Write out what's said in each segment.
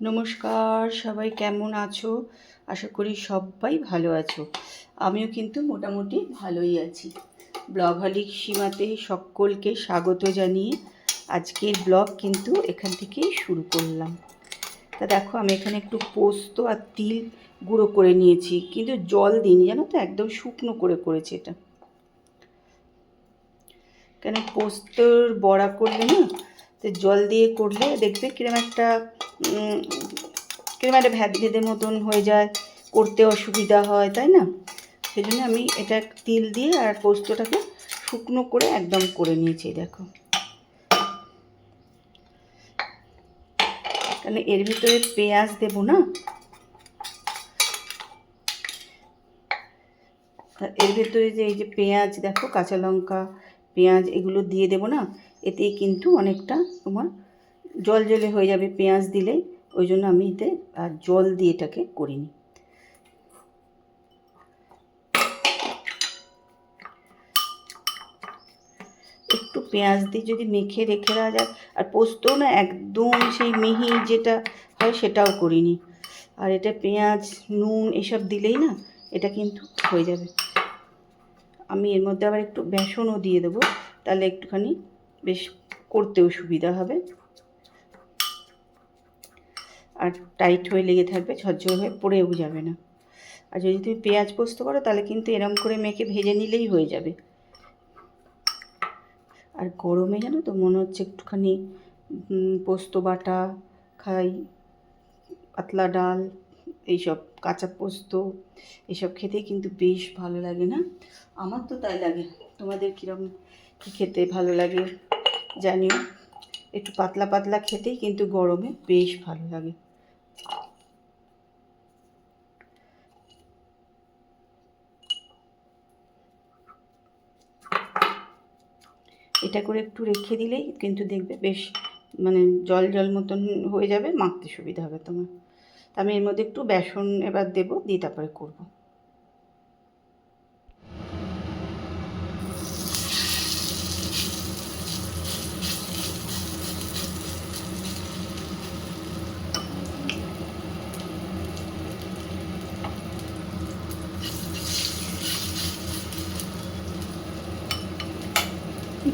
নমস্কার, সবাই কেমন আছো? আশা করি সবাই ভালো আছো। আমিও কিন্তু মোটামুটি ভালোই আছি। ব্লগহলিক সীমাতে সকলকে স্বাগত জানিয়ে আজকের ব্লগ কিন্তু এখান থেকেই শুরু করলাম। তা দেখো, আমি এখানে একটু পোস্ত আর তিল গুঁড়ো করে নিয়েছি, কিন্তু জল দিইনি, জানো তো, একদম শুকনো করে করেছি এটা। কেন পোস্তর বড়া করলে না, তো জল দিয়ে করলে দেখবে কিরম একটা ভ্যাদ ভেদে মতন হয়ে যায়, করতে অসুবিধা হয়, তাই না? সেই জন্য আমি এটা তিল দিয়ে আর পোস্তটাকে শুকনো করে একদম করে নিয়েছি। দেখো, কারণ এর ভিতরে পেঁয়াজ দেবো না, এর ভেতরে যে এই যে পেঁয়াজ দেখো, কাঁচা লঙ্কা, পেঁয়াজ এগুলো দিয়ে দেবো না, এতেই কিন্তু অনেকটা তোমার জল জলে হয়ে যাবে পেঁয়াজ দিলেই। ওই জন্য আমি এতে আর জল দিয়ে এটাকে করিনি। একটু পেঁয়াজ দিয়ে যদি মেখে রেখে দেওয়া যায়, আর পোস্ত না একদম সেই মিহি যেটা হয় সেটাও করিনি। আর এটা পেঁয়াজ নুন এসব দিলেই না এটা কিন্তু হয়ে যাবে। আমি এর মধ্যে আবার একটু বেসনও দিয়ে দেবো, তাহলে একটুখানি বেশ করতেও সুবিধা হবে, আর টাইট হয়ে লেগে থাকবে, ঝরঝর হয়ে পড়েও যাবে না। আর যদি তুমি পেঁয়াজ পোস্ত করো তাহলে কিন্তু এরম করে মেখে ভেজে নিলেই হয়ে যাবে। আর গরমে জানো তো মনে হচ্ছে একটুখানি পোস্ত বাটা খাই, পাতলা ডাল, এইসব কাঁচা পোস্ত এসব খেতেই কিন্তু বেশ ভালো লাগে না? আমার তো তাই লাগে। তোমাদের কীরকম কী খেতে ভালো লাগে জানিও। একটু পাতলা পাতলা খেতেই কিন্তু গরমে বেশ ভালো লাগে। এটা করে একটু রেখে দিলেই কিন্তু দেখবে বেশ মানে জল জল মতন হয়ে যাবে, মাখতে সুবিধা হবে তোমার। আমি এর মধ্যে একটু বেসন এবার দেবো, দিয়ে তারপরে করবো।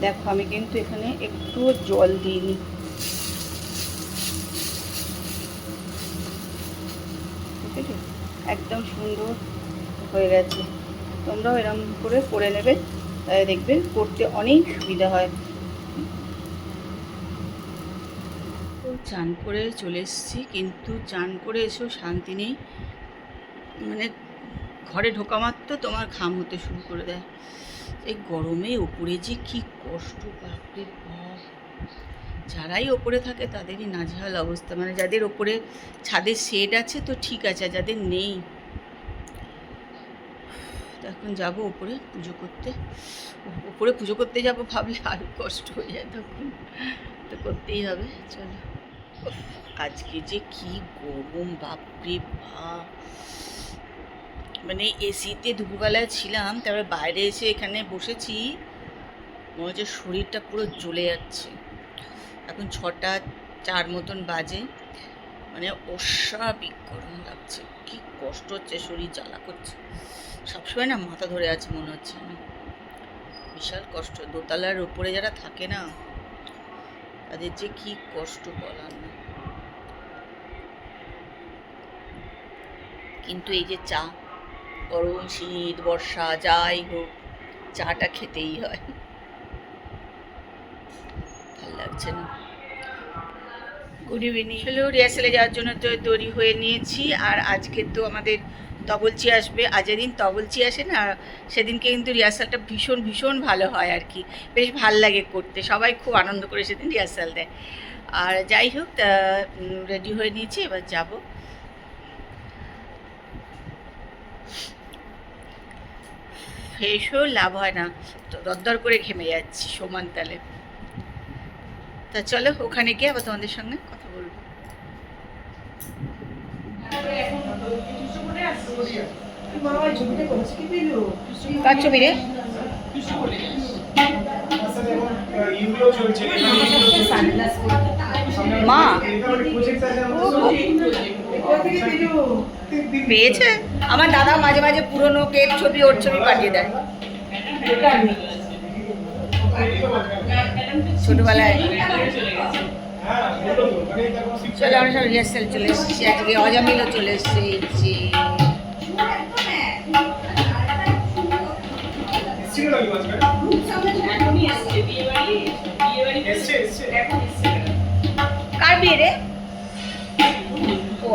দেখো, আমি কিন্তু এখানে একটুও জল দিইনি। ঠিক আছে, একদম সুন্দর হয়ে গেছে। তোমরাও এরকম করে নেবে, তাই দেখবে করতে অনেক সুবিধা হয়। তো চান করে চলে এসেছি, কিন্তু চান করে এসেও শান্তি নেই। মানে ঘরে ঢোকা মাত্র তোমার ঘাম হতে শুরু করে দেয়। এই গরমে ওপরে যে কি কষ্ট, বাপরে বাপ! যারাই ওপরে থাকে তাদেরই নাজেহাল অবস্থা। মানে যাদের ওপরে ছাদের শেড আছে তো ঠিক আছে, আর যাদের নেই, এখন যাব ওপরে পুজো করতে। ওপরে পুজো করতে যাব ভাবলে আরও কষ্ট হয়ে যায়, তখন তো করতেই হবে। চলো, আজকে যে কি গরম, বাপরে বাপ! মানে এসিতে দুপুরবেলায় ছিলাম, তারপরে বাইরে এসে এখানে বসেছি, মনে হচ্ছে শরীরটা পুরো জ্বলে যাচ্ছে। এখন 6টা 4 মতন বাজে, মানে অস্বাভাবিক গরম লাগছে, কি কষ্ট হচ্ছে, শরীর জ্বালা করছে। সবসময় না মাথা ধরে আছে মনে হচ্ছে, না বিশাল কষ্ট। দোতলার উপরে যারা থাকে না, তাদের যে কি কষ্ট বলার না। কিন্তু এই যে চা, গরম শীত বর্ষা যাই হোক, চাটা খেতেই হয়, ভাল লাগছে না। Good evening. হলো রিহার্সালে যাওয়ার জন্য তো তৈরি হয়ে নিয়েছি। আর আজকে তো আমাদের তবলচি আসবে, আর যেদিন তবলচি আসে না সেদিনকে কিন্তু রিহার্সালটা ভীষণ ভীষণ ভালো হয় আর কি, বেশ ভাল লাগে করতে, সবাই খুব আনন্দ করে সেদিন রিহার্সাল দেয়। আর যাই হোক, রেডি হয়ে নিয়েছি, এবার যাব। ফ্রেশও লাভ হয় না, তো দরদর করে ঘেমে যাচ্ছি সমান তালে। তা চলো, ওখানে গিয়ে আবার তোমাদের সঙ্গে কথা বলবো। কার ছবি রে? মা পেয়েছে আমার দাদা মাঝে মাঝে পুরনো কেক ছবি ওর ছবি পাঠিয়ে দেয় ছোটবেলায়। চলে আমরা সব রিহার্সাল চলে এসেছি, আজকে অজামিলও চলে এসেছি। কার বিয়ে রে? ও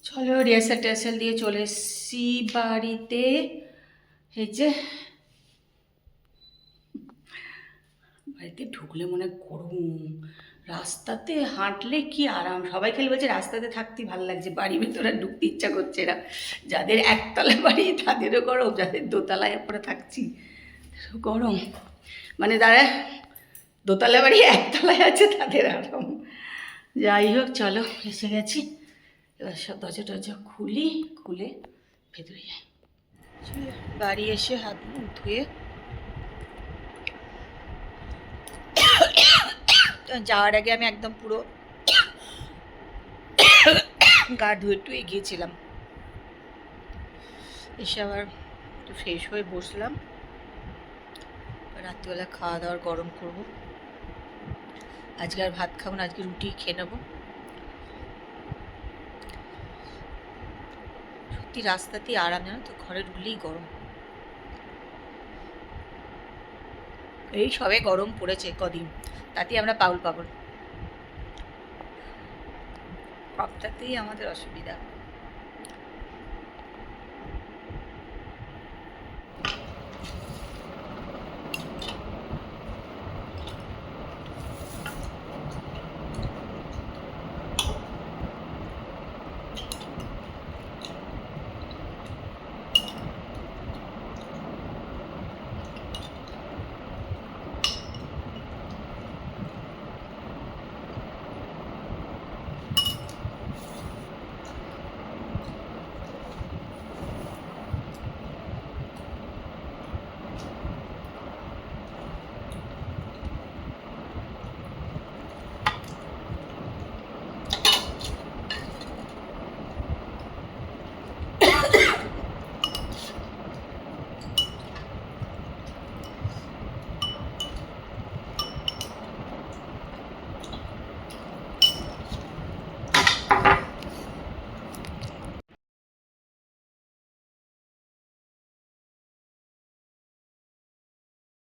চলো রিহার্সাল টিহার্সাল দিয়ে চলে এসেছি বাড়িতে। এই যে বাড়িতে ঢুকলে মনে গরম, রাস্তাতে হাঁটলে কি আরাম। সবাই খালি বলছে রাস্তাতে থাকতে ভালো লাগছে, বাড়ির ভেতরে আর ঢুকতে ইচ্ছা করছে না। যাদের একতলা বাড়ি তাদেরও গরম, যাদের দোতলায় পরে থাকছি গরম। মানে যারা দোতলা বাড়ি একতলায় আছে তাদের আরাম। যাই হোক চলো এসে গেছি, এবার সব দরজা টরজা খুলে ভেতরে যাই। বাড়ি এসে হাত মুখ ধুয়ে যাওয়ার আগে আমি একদম পুরো গা ধুয়ে টুয়ে গিয়েছিলাম, এসে আবার একটু ফ্রেশ হয়ে বসলাম। রাত্রিবেলা খাওয়া দাওয়ার গরম করব। আজকে আর ভাত খাবো না, আজকে রুটি খেয়ে নেবো। সত্যি রাস্তাতেই আরাম, জানো তো, ঘরে ঢুকলেই গরম। এই সবে গরম পড়েছে কদিন, তাতেই আমরা পাগল। সবটাতেই আমাদের অসুবিধা।